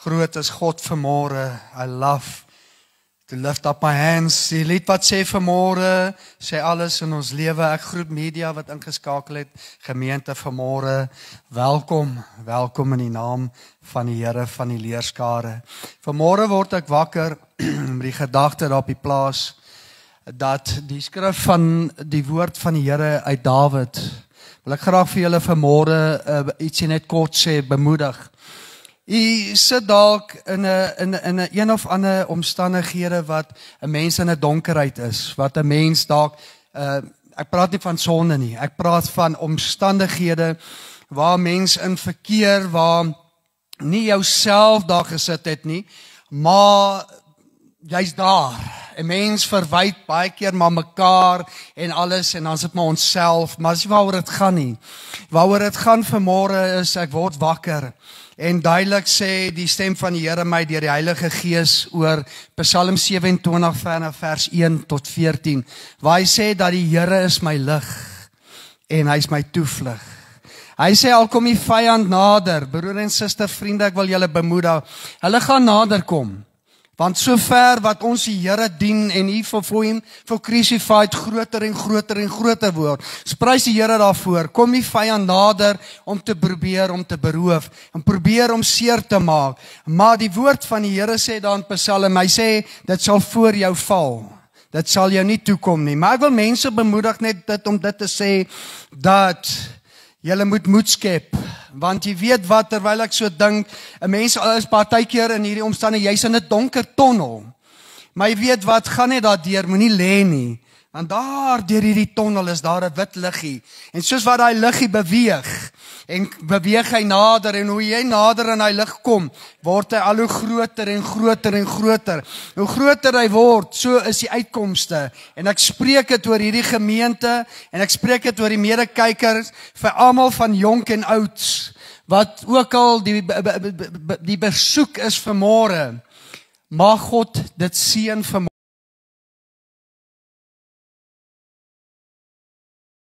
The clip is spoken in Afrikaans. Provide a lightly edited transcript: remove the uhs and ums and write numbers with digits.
Groot is God vanmôre. I love to lift up my hands. Die lied wat sê vanmôre, sê alles in ons lewe. Ek groet media wat ingeskakel het. Gemeente vanmôre, welkom. Welkom in die naam van die Here van die leerskare. Vanmôre word ek wakker met die gedagte daar op die plaas dat die skrif van die woord van die Here uit Dawid. Wil ek graag vir julle vanmôre ietsie net kort sê, bemoedig. Jy sit dalk in 'n een of ander omstandighede wat 'n mens in 'n donkerheid is, wat 'n mens dalk ek praat nie van sonde nie, ek praat van omstandighede waar mens in verkeer waar nie jouself daar gesit het nie, maar jy's daar. 'n Mens verwyd baie keer maar mekaar en alles en dan sit maar onsself, maar dis nie waaroor dit gaan nie. Waaroor dit gaan vanmôre is ek word wakker. En duidelik sê die stem van die Here my deur die Heilige Gees oor Psalm 27 vers 1 tot 14, waar hy sê dat die Here is my lig en hy is my toevlug. Hy sê al kom die vyand nader, broer en suster, vriende, ek wil julle bemoedig, hulle gaan nader kom. Want sover wat ons die Here dien en hier vir hom crucified groter en groter en groter word. Prys die Here daarvoor. Kom die vyand nader om te probeer om te beroof en probeer om seer te maak. Maar die woord van die Here sê daar in Psalm, hy sê dit sal voor jou val. Dit sal jou nie toekom nie. Maar ek wil mense bemoedig net dit om dit te sê dat julle moet moed skep. Want jy weet wat, terwyl ek so dink, 'n mens is partykeer in hierdie omstandighede, jy's in 'n donker tonnel. Maar jy weet wat, gaan net daardeur, moenie lê nie. Want daar deur hierdie tonnel is daar 'n wit liggie. En soos wat daai liggie beweeg, en beweeg hy nader, en hoe jy nader aan hy lig kom, word hy al hoe groter en groter en groter. Hoe groter hy word, so is die uitkomste. En ek spreek dit oor hierdie gemeente, en ek spreek dit oor die medekykers, vir almal van jonk en oud, wat ook al die besoek is vanmôre. Mag God dit seën vanmôre.